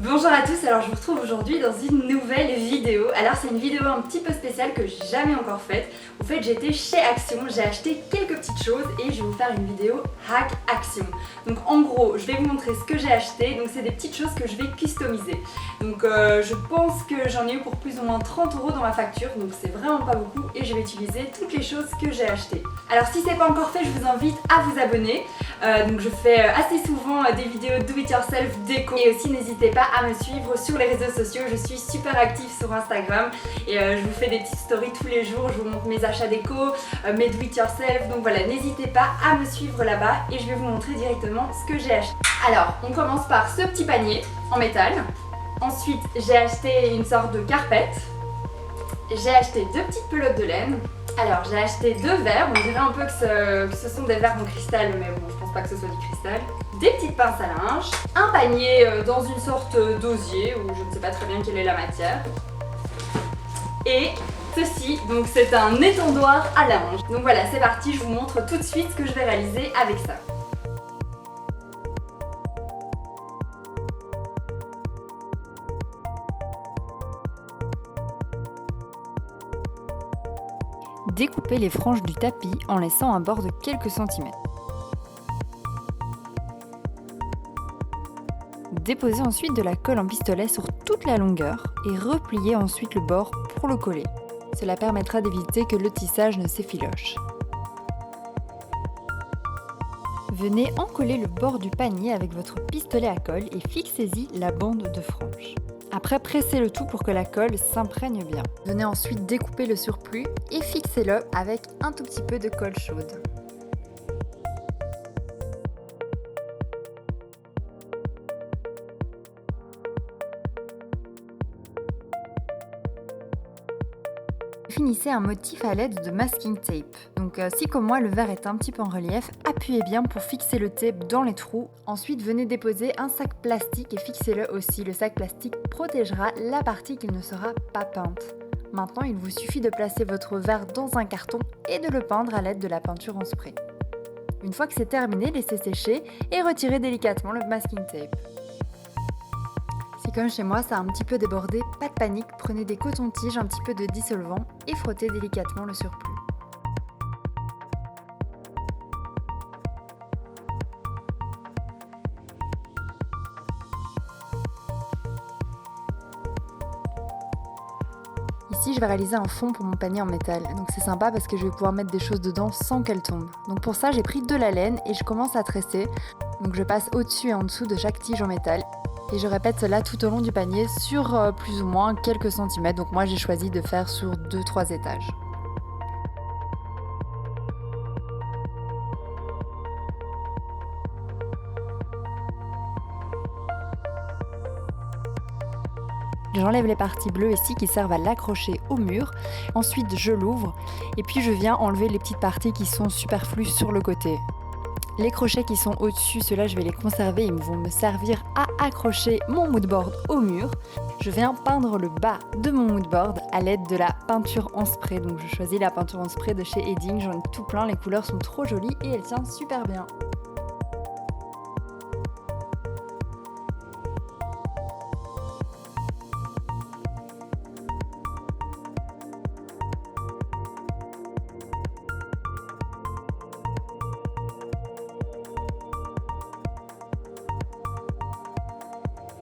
Bonjour à tous, alors je vous retrouve aujourd'hui dans une nouvelle vidéo. Alors c'est une vidéo un petit peu spéciale que j'ai jamais encore faite. En fait j'étais chez Action, j'ai acheté quelques petites choses et je vais vous faire une vidéo hack Action. Donc en gros je vais vous montrer ce que j'ai acheté, donc c'est des petites choses que je vais customiser. Donc je pense que j'en ai eu pour plus ou moins 30 € dans ma facture, donc c'est vraiment pas beaucoup et je vais utiliser toutes les choses que j'ai achetées. Alors si c'est pas encore fait, je vous invite à vous abonner. Donc je fais assez souvent des vidéos do it yourself déco et aussi n'hésitez pas à me suivre sur les réseaux sociaux, je suis super active sur Instagram et je vous fais des petites stories tous les jours, je vous montre mes achats déco, mes do it yourself, donc voilà, n'hésitez pas à me suivre là-bas et je vais vous montrer directement ce que j'ai acheté. Alors on commence par ce petit panier en métal, ensuite j'ai acheté une sorte de carpette, j'ai acheté deux petites pelotes de laine. Alors j'ai acheté deux verres, on dirait un peu que ce sont des verres en cristal, mais bon je pense pas que ce soit du cristal. Des petites pinces à linge, un panier dans une sorte d'osier, où je ne sais pas très bien quelle est la matière. Et ceci, donc c'est un étendoir à linge. Donc voilà, c'est parti, je vous montre tout de suite ce que je vais réaliser avec ça. Découpez les franges du tapis en laissant un bord de quelques centimètres. Déposez ensuite de la colle en pistolet sur toute la longueur et repliez ensuite le bord pour le coller. Cela permettra d'éviter que le tissage ne s'effiloche. Venez encoller le bord du panier avec votre pistolet à colle et fixez-y la bande de franges. Après, pressez le tout pour que la colle s'imprègne bien. Venez ensuite découper le surplus et fixez-le avec un tout petit peu de colle chaude. Finissez un motif à l'aide de masking tape. Donc si comme moi le verre est un petit peu en relief, appuyez bien pour fixer le tape dans les trous. Ensuite venez déposer un sac plastique et fixez-le aussi. Le sac plastique protégera la partie qui ne sera pas peinte. Maintenant il vous suffit de placer votre verre dans un carton et de le peindre à l'aide de la peinture en spray. Une fois que c'est terminé, laissez sécher et retirez délicatement le masking tape. Si comme chez moi ça a un petit peu débordé, pas de panique, prenez des cotons-tiges, un petit peu de dissolvant et frottez délicatement le surplus. Ici je vais réaliser un fond pour mon panier en métal, donc c'est sympa parce que je vais pouvoir mettre des choses dedans sans qu'elles tombent. Donc pour ça j'ai pris de la laine et je commence à tresser, donc je passe au-dessus et en dessous de chaque tige en métal. Et je répète cela tout au long du panier sur plus ou moins quelques centimètres. Donc moi j'ai choisi de faire sur 2-3 étages. J'enlève les parties bleues ici qui servent à l'accrocher au mur. Ensuite je l'ouvre et puis je viens enlever les petites parties qui sont superflues sur le côté. Les crochets qui sont au-dessus, ceux-là je vais les conserver, ils vont me servir à accrocher mon moodboard au mur. Je viens peindre le bas de mon moodboard à l'aide de la peinture en spray. Donc je choisis la peinture en spray de chez Edding, j'en ai tout plein, les couleurs sont trop jolies et elles tiennent super bien.